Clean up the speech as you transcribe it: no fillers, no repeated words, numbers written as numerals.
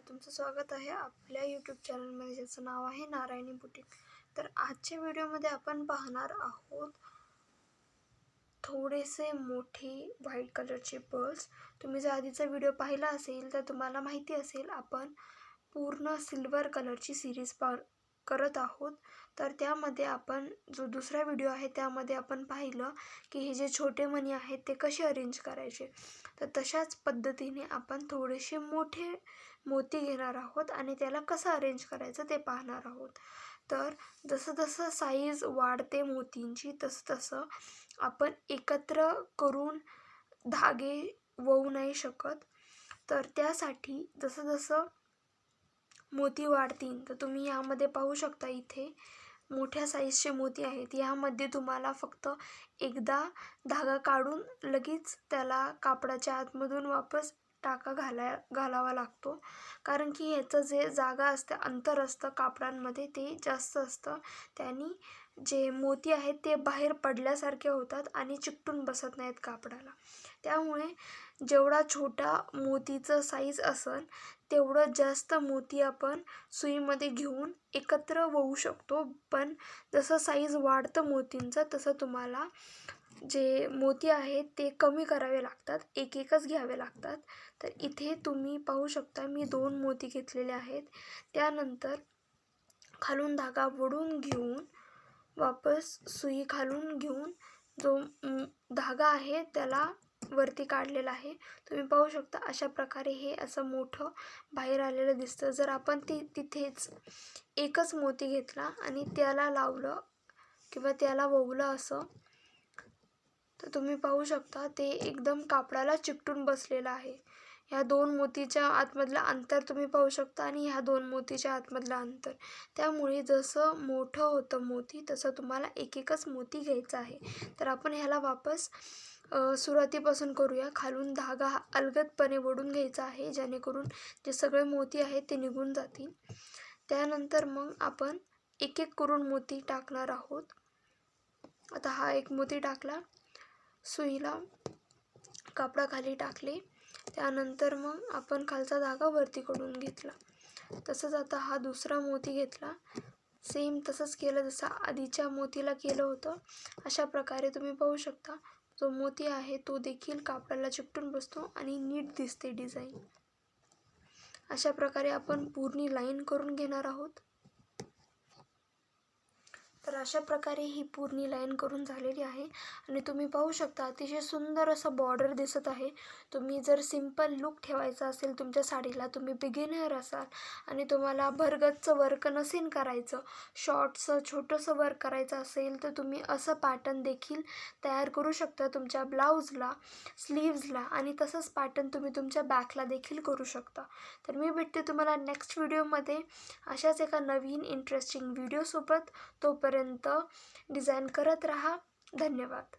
तुमचं स्वागत आहे आपल्या यूट्यूब चॅनलमध्ये, ज्याचं नाव आहे नारायणी बुटीक। तर आजच्या व्हिडिओमध्ये आपण पाहणार आहोत थोडेसे मोठे व्हाईट कलरचे पर्ल्स। तुम्ही जर आधीचा व्हिडिओ पाहिला असेल तर तुम्हाला माहिती असेल आपण पूर्ण सिल्वर कलरची सिरीज करत आहोत। तर त्यामध्ये आपण जो दुसरा व्हिडिओ आहे त्यामध्ये आपण पाहिलं की हे जे छोटे मणी आहेत ते कसे अरेंज करायचे। तर तशाच पद्धतीने आपण थोडेसे मोठे मोती घेणार आहोत आणि त्याला कसं अरेंज करायचं ते पाहणार आहोत। तर जसं जसं साईज वाढते मोतींची तसं तसं आपण एकत्र करून धागे ववू नाही शकत। तर त्यासाठी जसं जसं मोती वाढतील तर तुम्ही यामध्ये पाहू शकता, इथे मोठ्या साईजचे मोती आहेत। यामध्ये तुम्हाला फक्त एकदा धागा काढून लगेच त्याला कापडाच्या आतमधून वापस टाका घालावा लागतो, कारण की याचं जे जागा असते, अंतर असतं कापडांमध्ये ते जास्त असतं। त्याने जे मोती आहेत ते बाहेर पडल्यासारखे होतात आणि चिकटून बसत नाहीत कापडाला। त्यामुळे जेवढा छोटा मोतीचं साईज असेल तेवढं जास्त मोती आपण सुईमध्ये घेऊन एकत्र ववू शकतो। पण जसं साईज वाढतं मोतींचं तसं तुम्हाला जे मोती आहेत ते कमी करावे लागतात, एक एकच घ्यावे लागतात। तर इथे तुम्ही पाहू शकता मी 2 मोती घेतलेले आहेत। त्यानंतर खालून धागा वडून घेऊन वापस सुई खालून घेऊन जो धागा आहे त्याला वरती काढलेला आहे। तुम्ही पाहू शकता अशा प्रकारे हे असं मोठं बाहेर आलेलं दिसतं। जर आपण तिथेच एकच मोती घेतला आणि त्याला लावलं किंवा त्याला ववलं असं, तर तुम्ही पाहू शकता ते एकदम कापडाला चिकटून बसलेलं आहे। ह्या 2 मोतीच्या आतमधलं अंतर तुम्ही पाहू शकता आणि ह्या 2 मोतीच्या आतमधलं अंतर। त्यामुळे जसं मोठं होतं मोती तसं तुम्हाला एक एकच मोती घ्यायचा आहे। तर आपण ह्याला वापस सुरुवातीपासून करूया। खालून धागा अलगदपणे वडून घ्यायचा आहे, जेणेकरून जे सगळे मोती आहेत ते निघून जातील। त्यानंतर मग आपण एक एक करून मोती टाकणार आहोत। आता हा एक मोती टाकला, सुईला कापडाखाली टाकले, त्यानंतर मग आपण खालचा धागा वरती कडून घेतला। तसंच आता हा दुसरा मोती घेतला, सेम तसंच केलं जसं आधीच्या मोतीला केलं होतं। अशा प्रकारे तुम्ही पाहू शकता जो मोती आहे तो देखील कापडाला चिकटून बसतो आणि नीट दिसते डिझाईन। अशा प्रकारे आपण पूर्ण लाईन करून घेणार आहोत। तर अशा प्रकारे ही पूर्ण लाईन करून झालेली आहे आणि तुम्ही पाहू शकता अतिशय सुंदर असं बॉर्डर दिसत आहे। तुम्ही जर सिंपल लुक ठेवायचा असेल तुमच्या साडीला, तुम्ही बिगिनर असाल आणि तुम्हाला भरगतचं वर्क नसेल करायचं, शॉर्टचं छोटंसं वर्क करायचं असेल, तर तुम्ही असं पॅटर्न देखील तयार करू शकता तुमच्या ब्लाऊजला, स्लीव्जला, आणि तसंच पॅटर्न तुम्ही तुमच्या बॅकला देखील करू शकता। तर मी भेटते तुम्हाला नेक्स्ट व्हिडिओमध्ये अशाच एका नवीन इंटरेस्टिंग व्हिडिओसोबत। तोपर्यंत डिझाईन करत राहा। धन्यवाद।